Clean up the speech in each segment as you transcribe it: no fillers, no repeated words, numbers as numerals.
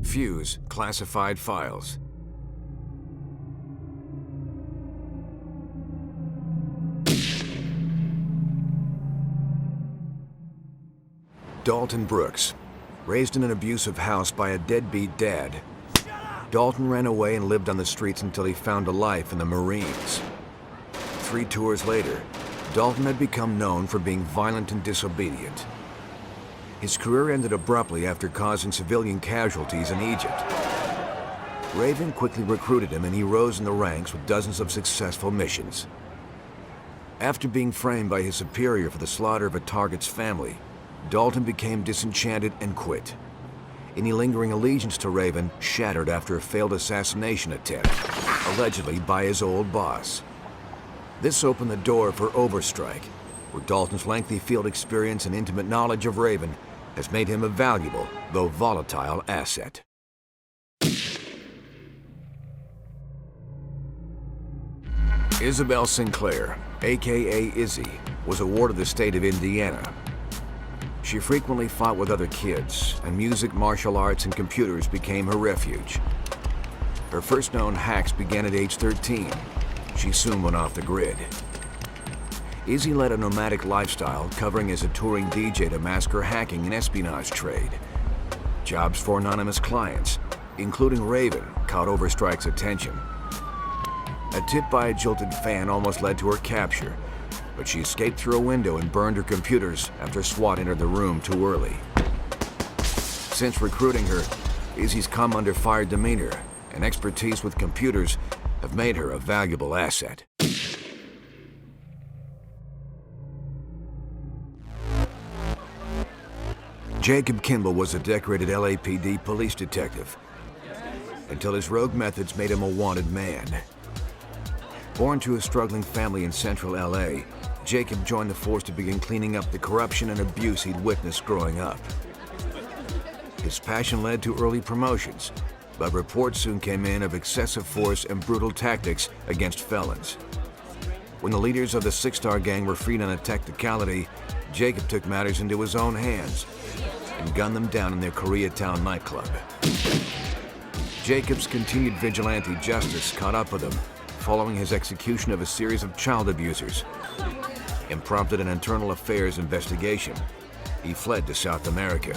Fuse classified files. Dalton Brooks, raised in an abusive house by a deadbeat dad. Dalton ran away and lived on the streets until he found a life in the Marines. 3 tours later, Dalton had become known for being violent and disobedient. His career ended abruptly after causing civilian casualties in Egypt. Raven quickly recruited him and he rose in the ranks with dozens of successful missions. After being framed by his superior for the slaughter of a target's family, Dalton became disenchanted and quit. Any lingering allegiance to Raven shattered after a failed assassination attempt, allegedly by his old boss. This opened the door for Overstrike, where Dalton's lengthy field experience and intimate knowledge of Raven has made him a valuable, though volatile, asset. Isabelle Sinclair, aka Izzy, was a ward of the state of Indiana. She frequently fought with other kids, and music, martial arts, and computers became her refuge. Her first known hacks began at age 13. She soon went off the grid. Izzy led a nomadic lifestyle, covering as a touring DJ to mask her hacking and espionage trade. Jobs for anonymous clients, including Raven, caught Overstrike's attention. A tip by a jilted fan almost led to her capture, but she escaped through a window and burned her computers after SWAT entered the room too early. Since recruiting her, Izzy's come under fire demeanor and expertise with computers have made her a valuable asset. Jacob Kimble was a decorated LAPD police detective until his rogue methods made him a wanted man. Born to a struggling family in central LA, Jacob joined the force to begin cleaning up the corruption and abuse he'd witnessed growing up. His passion led to early promotions, but reports soon came in of excessive force and brutal tactics against felons. When the leaders of the Six-Star Gang were freed on a technicality, Jacob took matters into his own hands and gunned them down in their Koreatown nightclub. Jacob's continued vigilante justice caught up with him following his execution of a series of child abusers and prompted an internal affairs investigation. He fled to South America,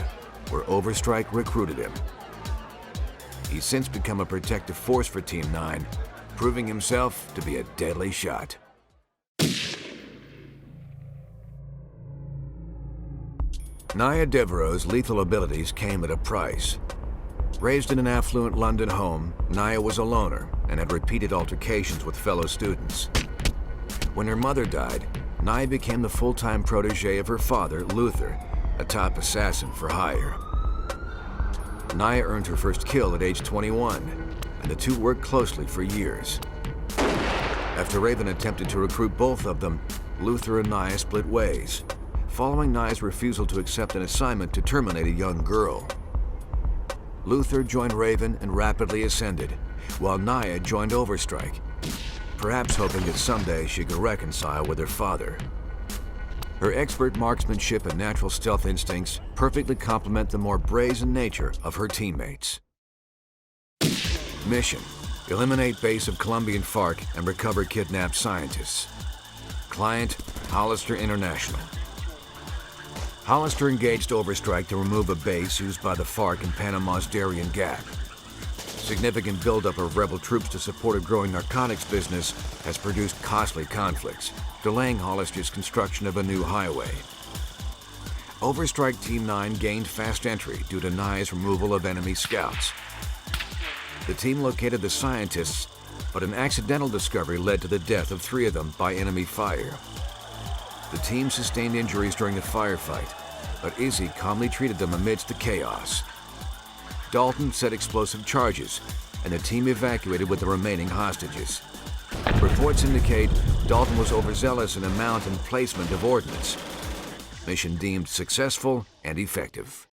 where Overstrike recruited him. He's since become a protective force for Team 9, proving himself to be a deadly shot. Naya Deveraux's lethal abilities came at a price. Raised in an affluent London home, Naya was a loner and had repeated altercations with fellow students. When her mother died, Naya became the full-time protege of her father, Luther, a top assassin for hire. Naya earned her first kill at age 21, and the two worked closely for years. After Raven attempted to recruit both of them, Luther and Naya split ways, following Naya's refusal to accept an assignment to terminate a young girl. Luther joined Raven and rapidly ascended, while Naya joined Overstrike, perhaps hoping that someday she could reconcile with her father. Her expert marksmanship and natural stealth instincts perfectly complement the more brazen nature of her teammates. Mission: eliminate base of Colombian FARC and recover kidnapped scientists. Client: Hollister International. Hollister engaged Overstrike to remove a base used by the FARC in Panama's Darien Gap. Significant buildup of rebel troops to support a growing narcotics business has produced costly conflicts, delaying Hollister's construction of a new highway. Overstrike Team 9 gained fast entry due to Naya's removal of enemy scouts. The team located the scientists, but an accidental discovery led to the death of 3 of them by enemy fire. The team sustained injuries during the firefight, but Izzy calmly treated them amidst the chaos. Dalton set explosive charges, and the team evacuated with the remaining hostages. Reports indicate Dalton was overzealous in amount and placement of ordnance. Mission deemed successful and effective.